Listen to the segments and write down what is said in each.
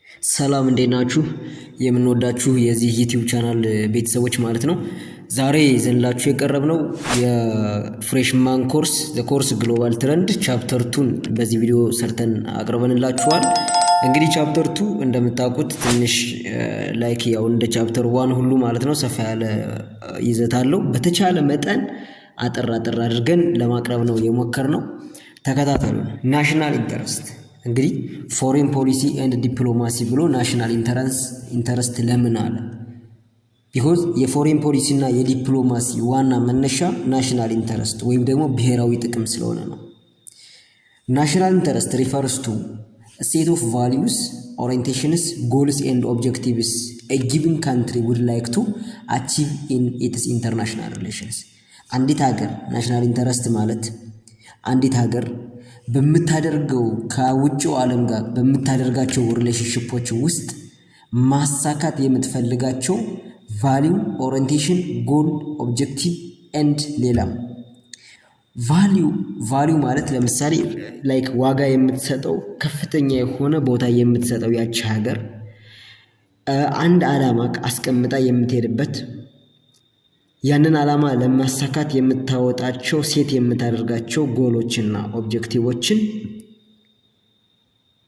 ሰላም እንዴት ናችሁ? የምንወዳችሁ የዚህ ዩቲዩብ ቻናል ቤተሰቦች ማለት ነው። ዛሬ ይዘንላችሁ የቀረብነው የፍሬሽማን ኮርስ ዘ ኮርስ ግሎባል ትሬንድ ቻፕተር 2 በዚህ ቪዲዮ ሰርተን አቅርበንላችኋል። እንግዲህ ቻፕተር 2 እንደምታውቁት ትንሽ ላይክ ያው እንደ ቻፕተር 1 ሁሉ ማለት ነው ሰፋ ያለ ይዘት አለው። በተቻለ መጠን አጠር አድርገን ለማቅረብ ነው የሞከርነው። ተከታተሉ። ናሽናል ኢንተረስት እንግዲህ ፎሬን ፖሊሲ ኤንድ ዲፕሎማሲ ብሎ ናሽናል ኢንተረስት ለምን አለ? ቢኮዝ የፎሬን ፖሊሲ እና የዲፕሎማሲ ዋና መነሻ ናሽናል ኢንተረስት ወይም ደግሞ ብሔራዊ ጥቅም ስለሆነ ነው። ናሽናል ኢንተረስት ሪፈርስ ቱ ሴት ኦፍ ቫሊዩስ ኦሪየንቴሽንስ ጎልስ ኤንድ ኦብጀክቲቭስ ኤ ጊቭን ካንትሪ ውድ ላይክ ቱ አቺቭ ኢን ኢትስ ኢንተርናሽናል ሪሌሽንስ። አንዲት ሀገር ናሽናል ኢንተረስት ማለት አንዲት ሀገር በምታደርገው ከውጭው ዓለም ጋር በምታደርጋቸው ሪሌሽንሺፖች ውስጥ ማሳካት የምትፈልጋቸው ቫልዩ ኦሪየንቴሽን ጎል ኦብጀክቲቭ ኤንድ ሌላም ቫልዩ ማለት ለምሳሌ ላይክ ዋጋ የምትሰጠው ከፍተኛ የሆነ ቦታ የምትሰጠው ያቺ ሀገር አንድ ዓላማ አስቀምጣ የምትሄድበት ያንን ዓላማ ለማሳካት የምታወጣቸው ሴት የምታደርጋቸው ጎሎችና ኦብጀክቲቮችን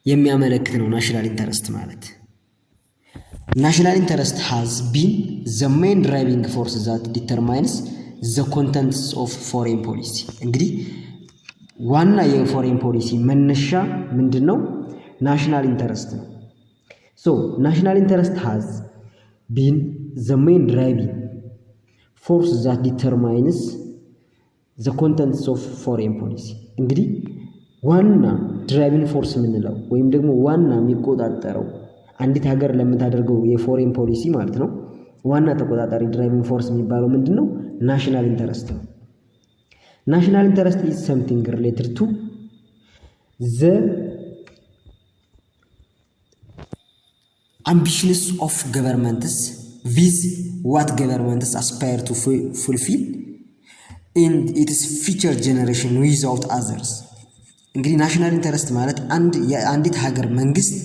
የሚያመለክት ነው ናሽናል ኢንተረስት ማለት። ናሽናል ኢንተረስት ሃዝ ቢን ዘ ሜን ድራይቪንግ ፎርስ ዛት ዲተርማይንስ ዘ ኮንተንትስ ኦፍ ፎሬን ፖሊሲ። እንግዲህ ዋና የፎሬን ፖሊሲ መነሻ ምንድን ነው? ናሽናል ኢንተረስት ነው። ሶ ናሽናል ኢንተረስት ሃዝ ቢን ዘ ሜን ድራይቪንግ ፎርስ ዛት ዲተርማይንስ ዘ ኮንተንትስ ኦፍ ፎሬን ፖሊሲ። እንግዲህ ዋና ድራይቪንግ ፎርስ የምንለው ወይም ደግሞ ዋና የሚቆጣጠረው አንዲት ሀገር ለምታደርገው የፎሬን ፖሊሲ ማለት ነው። ዋና ተቆጣጣሪ ድራይቪንግ ፎርስ የሚባለው ምንድን ነው? ናሽናል ኢንተረስት ነው። ናሽናል ኢንተረስት ኢዝ ሰምቲንግ ሪሌትድ ቱ ዘ አምቢሽንስ ኦፍ ገቨርንመንትስ with what governments aspire to fulfill in its future generation without others። እንግዲህ ናሽናል ኢንተረስት ማለት አንዲት ሀገር መንግስት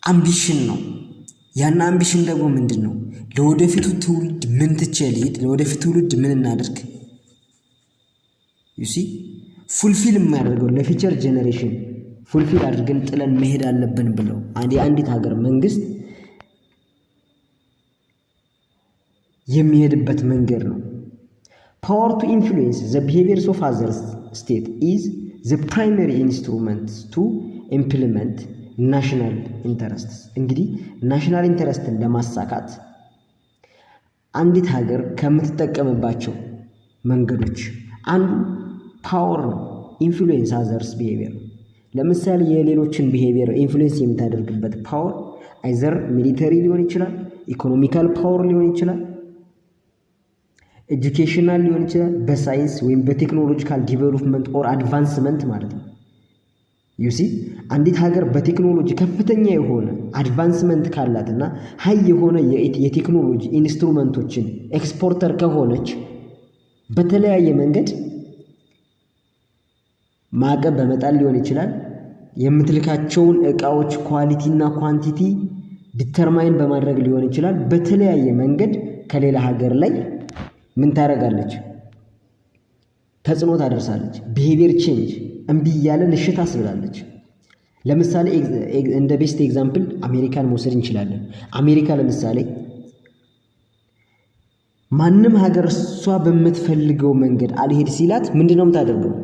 አምቢሽን ነው። ያን አምቢሽን ደግሞ ምንድን ነው? ለወደፊቱ ትውልድ ምን ትቼ ልሂድ፣ ለወደፊቱ ትውልድ ምን እናደርግ፣ ዩ ሲ ፉልፊል የሚያደርገው ለፊቸር ጀነሬሽን ፉልፊል አድርገን ጥለን መሄድ አለብን ብለው አንዲት ሀገር መንግስት የሚሄድበት መንገድ ነው። ፓወር ቱ ኢንፍሉዌንስ ዘ ቢሄቪየርስ ኦፍ አዘር ስቴት ኢዝ ዘ ፕራይመሪ ኢንስትሩመንት ቱ ኢምፕሊመንት ናሽናል ኢንተረስት። እንግዲህ ናሽናል ኢንተረስትን ለማሳካት አንዲት ሀገር ከምትጠቀምባቸው መንገዶች አንዱ ፓወር ነው። ኢንፍሉዌንስ አዘርስ ቢሄቪየር ነው። ለምሳሌ የሌሎችን ቢሄቪየር ኢንፍሉዌንስ የምታደርግበት ፓወር አይዘር ሚሊተሪ ሊሆን ይችላል፣ ኢኮኖሚካል ፓወር ሊሆን ይችላል፣ ኤጁኬሽናል ሊሆን ይችላል፣ በሳይንስ ወይም በቴክኖሎጂካል ዲቨሎፕመንት ኦር አድቫንስመንት ማለት ነው። ዩሲ አንዲት ሀገር በቴክኖሎጂ ከፍተኛ የሆነ አድቫንስመንት ካላትና ሀይ የሆነ የቴክኖሎጂ ኢንስትሩመንቶችን ኤክስፖርተር ከሆነች በተለያየ መንገድ ማዕቀብ በመጣል ሊሆን ይችላል፣ የምትልካቸውን እቃዎች ኳሊቲ እና ኳንቲቲ ዲተርማይን በማድረግ ሊሆን ይችላል። በተለያየ መንገድ ከሌላ ሀገር ላይ ምን ታደርጋለች? ተጽዕኖ ታደርሳለች። ቢሄቪየር ቼንጅ እምቢ እያለ ንሽት አስብላለች። ለምሳሌ እንደ ቤስት ኤግዛምፕል አሜሪካን መውሰድ እንችላለን። አሜሪካ ለምሳሌ ማንም ሀገር እሷ በምትፈልገው መንገድ አልሄድ ሲላት ምንድን ነው የምታደርገው?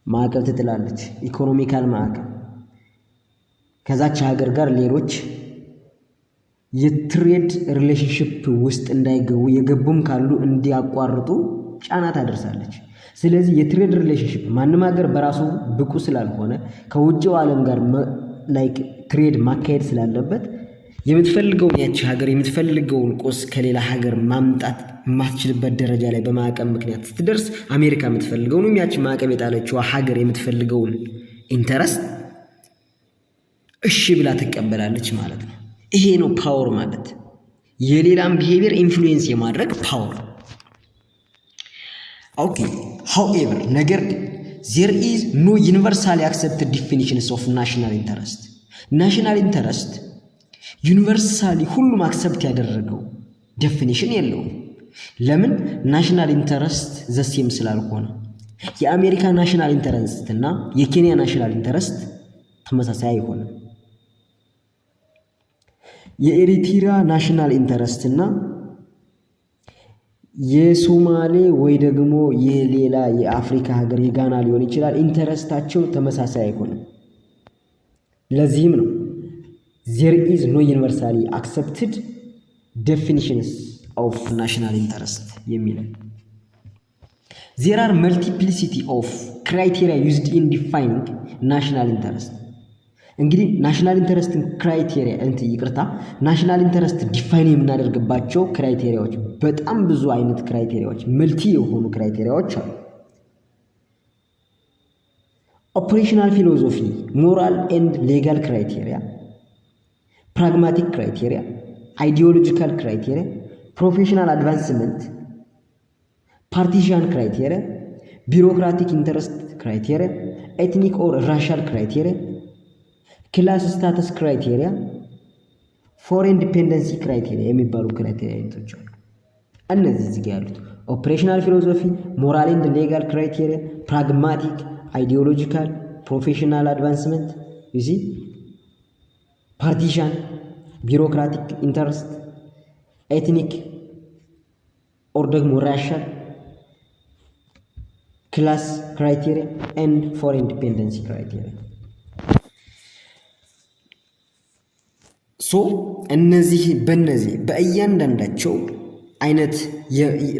ማዕቀብ ትጥላለች። ኢኮኖሚካል ማዕቀብ። ከዛች ሀገር ጋር ሌሎች የትሬድ ሪሌሽንሽፕ ውስጥ እንዳይገቡ የገቡም ካሉ እንዲያቋርጡ ጫና ታደርሳለች። ስለዚህ የትሬድ ሪሌሽንሽፕ ማንም ሀገር በራሱ ብቁ ስላልሆነ ከውጭው ዓለም ጋር ላይክ ትሬድ ማካሄድ ስላለበት የምትፈልገውን ያቺ ሀገር የምትፈልገውን ቁስ ከሌላ ሀገር ማምጣት የማትችልበት ደረጃ ላይ በማዕቀብ ምክንያት ስትደርስ አሜሪካ የምትፈልገውን ያቺ ማዕቀብ የጣለችው ሀገር የምትፈልገውን ኢንተረስት እሺ ብላ ትቀበላለች ማለት ነው። ይሄ ነው ፓወር ማለት። የሌላም ቢሄቪየር ኢንፍሉዌንስ የማድረግ ፓወር። ኦኬ ሃውኤቨር ነገር ግን there is no universally accepted definitions of national interest. national interest universally ሁሉም accept ያደረገው definition የለውም። ለምን? national interest the same ስላልሆነ። የአሜሪካ national interest እና የኬንያ national interest ተመሳሳይ አይሆንም። የኤሪትሪያ national interest እና የሶማሌ ወይ ደግሞ የሌላ የአፍሪካ ሀገር የጋና ሊሆን ይችላል ኢንተረስታቸው ተመሳሳይ አይሆንም። ለዚህም ነው there is no universally accepted definitions of national interest የሚለው። there are multiplicity of criteria used in defining national interest። እንግዲህ ናሽናል ኢንተረስት ክራይቴሪያ ይቅርታ ናሽናል ኢንተረስት ዲፋይን የምናደርግባቸው ክራይቴሪያዎች በጣም ብዙ አይነት ክራይቴሪያዎች መልቲ የሆኑ ክራይቴሪያዎች አሉ። ኦፕሬሽናል ፊሎሶፊ፣ ሞራል ኤንድ ሌጋል ክራይቴሪያ፣ ፕራግማቲክ ክራይቴሪያ፣ አይዲዮሎጂካል ክራይቴሪያ፣ ፕሮፌሽናል አድቫንስመንት፣ ፓርቲሻን ክራይቴሪያ፣ ቢሮክራቲክ ኢንተረስት ክራይቴሪያ፣ ኤትኒክ ኦር ራሻል ክራይቴሪያ፣ ክላስ ስታተስ ክራይቴሪያ፣ ፎሬን ዲፔንደንሲ ክራይቴሪያ የሚባሉ ክራይቴሪያ አይነቶች አሉ። እነዚህ እዚህ ጋር ያሉት ኦፕሬሽናል ፊሎሶፊ፣ ሞራል ኤንድ ሌጋል ክራይቴሪያ፣ ፕራግማቲክ፣ አይዲዮሎጂካል፣ ፕሮፌሽናል አድቫንስመንት ዩሲ፣ ፓርቲሻን፣ ቢሮክራቲክ ኢንተረስት፣ ኤትኒክ ኦር ደግሞ ራሻል፣ ክላስ ክራይቴሪያ ኤንድ ፎሬን ዲፔንደንሲ ክራይቴሪያ። ሶ እነዚህ በእያንዳንዳቸው አይነት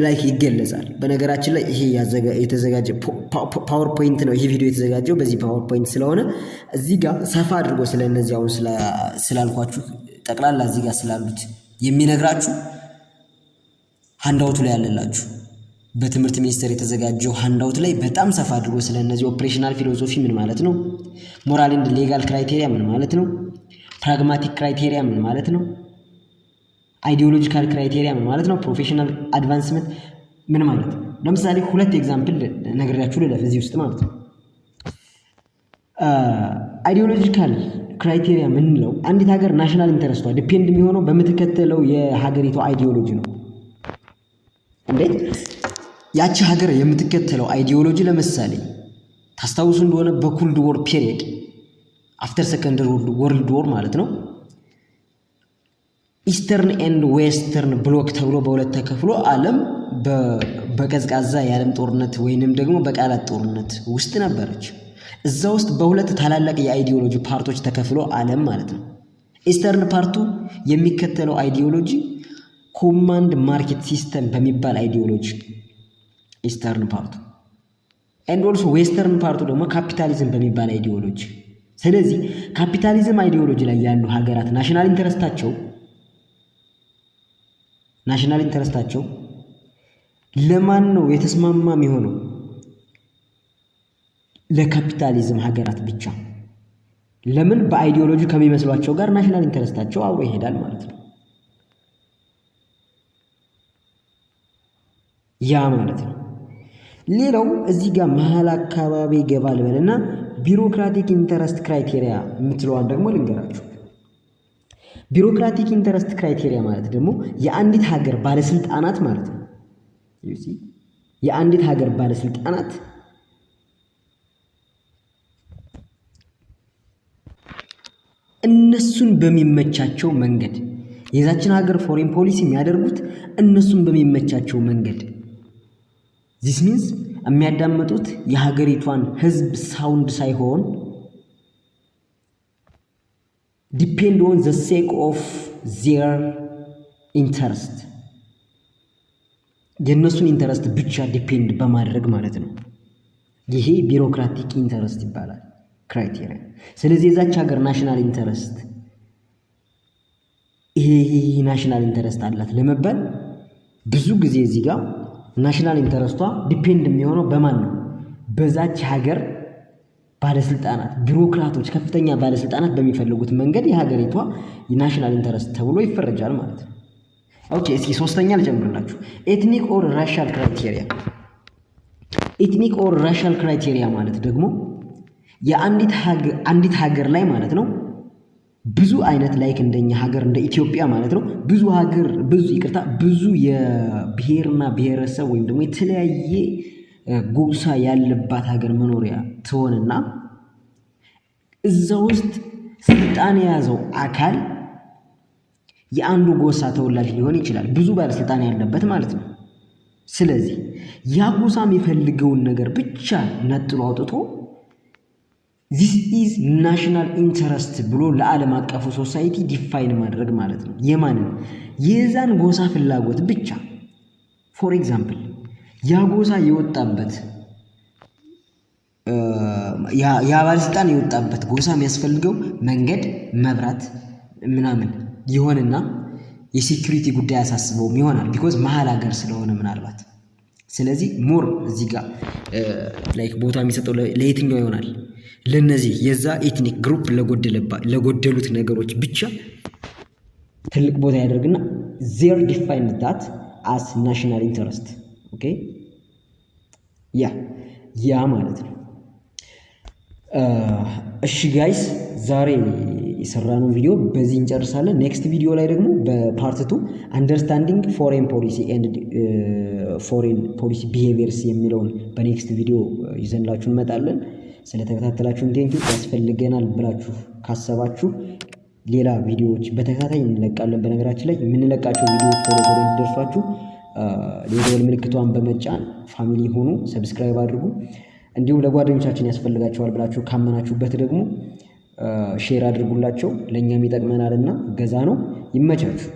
ላይክ ይገለጻል። በነገራችን ላይ ይሄ የተዘጋጀ ፓወርፖይንት ነው። ይሄ ቪዲዮ የተዘጋጀው በዚህ ፓወርፖይንት ስለሆነ እዚህ ጋር ሰፋ አድርጎ ስለነዚህ አሁን ስላልኳችሁ ጠቅላላ እዚህ ጋር ስላሉት የሚነግራችሁ ሃንዳውቱ ላይ ያለላችሁ በትምህርት ሚኒስቴር የተዘጋጀው ሃንዳውት ላይ በጣም ሰፋ አድርጎ ስለነዚህ ኦፕሬሽናል ፊሎሶፊ ምን ማለት ነው፣ ሞራል ኤንድ ሌጋል ክራይቴሪያ ምን ማለት ነው፣ ፕራግማቲክ ክራይቴሪያ ምን ማለት ነው፣ አይዲዮሎጂካል ክራይቴሪያ ምን ማለት ነው፣ ፕሮፌሽናል አድቫንስመንት ምን ማለት ነው። ለምሳሌ ሁለት ኤግዛምፕል ነግሬያችሁ ልለፍ እዚህ ውስጥ ማለት ነው። አይዲዮሎጂካል ክራይቴሪያ ምንለው አንዲት ሀገር ናሽናል ኢንተረስቷ ዲፔንድ የሚሆነው በምትከተለው የሀገሪቷ አይዲዮሎጂ ነው። እንዴት? ያቺ ሀገር የምትከተለው አይዲዮሎጂ ለምሳሌ ታስታውሱ እንደሆነ በኮልድ ዎር ፒሪየድ አፍተር ሰከንድ ወርልድ ዎር ማለት ነው ኢስተርን ኤንድ ዌስተርን ብሎክ ተብሎ በሁለት ተከፍሎ ዓለም በቀዝቃዛ የዓለም ጦርነት ወይንም ደግሞ በቃላት ጦርነት ውስጥ ነበረች። እዛ ውስጥ በሁለት ታላላቅ የአይዲዮሎጂ ፓርቶች ተከፍሎ ዓለም ማለት ነው። ኢስተርን ፓርቱ የሚከተለው አይዲዮሎጂ ኮማንድ ማርኬት ሲስተም በሚባል አይዲዮሎጂ ኢስተርን ፓርቱ ኤንድ ኦልሶ ዌስተርን ፓርቱ ደግሞ ካፒታሊዝም በሚባል አይዲዮሎጂ። ስለዚህ ካፒታሊዝም አይዲዮሎጂ ላይ ያሉ ሀገራት ናሽናል ኢንተረስታቸው ለማን ነው የተስማማ የሚሆነው? ለካፒታሊዝም ሀገራት ብቻ። ለምን? በአይዲዮሎጂ ከሚመስሏቸው ጋር ናሽናል ኢንተረስታቸው አብሮ ይሄዳል ማለት ነው። ያ ማለት ነው። ሌላው እዚህ ጋር መሀል አካባቢ ይገባል በልና ቢሮክራቲክ ኢንተረስት ክራይቴሪያ የምትለዋን ደግሞ ልንገራችሁ። ቢሮክራቲክ ኢንተረስት ክራይቴሪያ ማለት ደግሞ የአንዲት ሀገር ባለስልጣናት ማለት ነው። የአንዲት ሀገር ባለስልጣናት እነሱን በሚመቻቸው መንገድ የዛችን ሀገር ፎሬን ፖሊሲ የሚያደርጉት እነሱን በሚመቻቸው መንገድ this means የሚያዳምጡት የሀገሪቷን ህዝብ ሳውንድ ሳይሆን depend on the sake of their interest የነሱን ኢንተረስት ብቻ ዲፔንድ በማድረግ ማለት ነው። ይሄ ቢሮክራቲክ ኢንተረስት ይባላል ክራይቴሪያ። ስለዚህ የዛች ሀገር ናሽናል ኢንተረስት ይሄ ናሽናል ኢንተረስት አላት ለመባል ብዙ ጊዜ እዚህ ጋር ናሽናል ኢንተረስቷ ዲፔንድ የሚሆነው በማን ነው? በዛች ሀገር ባለስልጣናት፣ ቢሮክራቶች፣ ከፍተኛ ባለስልጣናት በሚፈልጉት መንገድ የሀገሪቷ የናሽናል ኢንተረስት ተብሎ ይፈረጃል ማለት ነው። ኦኬ፣ እስኪ ሶስተኛ ልጨምርላችሁ። ኤትኒክ ኦር ራሻል ክራይቴሪያ። ኤትኒክ ኦር ራሻል ክራይቴሪያ ማለት ደግሞ የአንዲት ሀገር ላይ ማለት ነው ብዙ አይነት ላይክ እንደኛ ሀገር እንደ ኢትዮጵያ ማለት ነው ብዙ የብሔርና ብሔረሰብ ወይም ደግሞ የተለያየ ጎሳ ያለባት ሀገር መኖሪያ ትሆንና እዛ ውስጥ ስልጣን የያዘው አካል የአንዱ ጎሳ ተወላጅ ሊሆን ይችላል፣ ብዙ ባለስልጣን ያለበት ማለት ነው። ስለዚህ ያ ጎሳ የሚፈልገውን ነገር ብቻ ነጥሎ አውጥቶ this is national interest ብሎ ለዓለም አቀፉ ሶሳይቲ ዲፋይን ማድረግ ማለት ነው። የዛን ጎሳ ፍላጎት ብቻ ፎር ኤግዛምፕል ያ ጎሳ የወጣበት ያ ባለስልጣን የወጣበት ጎሳ የሚያስፈልገው መንገድ፣ መብራት ምናምን ይሆንና የሴኩሪቲ ጉዳይ ያሳስበውም ይሆናል ቢኮዝ መሀል ሀገር ስለሆነ ምናልባት። ስለዚህ ሞር እዚህ ጋር ላይክ ቦታ የሚሰጠው ለየትኛው ይሆናል? ለነዚህ የዛ ኤትኒክ ግሩፕ ለጎደሉት ነገሮች ብቻ ትልቅ ቦታ ያደርግና ዜር ዲፋይን ዳት አስ ናሽናል ኢንተረስት። ኦኬ ያ ማለት ነው። እሺ ጋይስ ዛሬ የሰራነው ቪዲዮ በዚህ እንጨርሳለን። ኔክስት ቪዲዮ ላይ ደግሞ በፓርት 2 አንደርስታንዲንግ ፎሬን ፖሊሲ ኤንድ ፎሬን ፖሊሲ ቢሄቪየርስ የሚለውን በኔክስት ቪዲዮ ይዘንላችሁ እንመጣለን። ስለተከታተላችሁን ቴንኪው። ያስፈልገናል ብላችሁ ካሰባችሁ ሌላ ቪዲዮዎች በተከታታይ እንለቃለን። በነገራችን ላይ የምንለቃቸው ቪዲዮዎች ቶሎ እንዲደርሷችሁ የደወል ምልክቷን በመጫን ፋሚሊ ሆኑ፣ ሰብስክራይብ አድርጉ። እንዲሁም ለጓደኞቻችን ያስፈልጋቸዋል ብላችሁ ካመናችሁበት ደግሞ ሼር አድርጉላቸው። ለእኛም ይጠቅመናልና ገዛ ነው። ይመቻችሁ።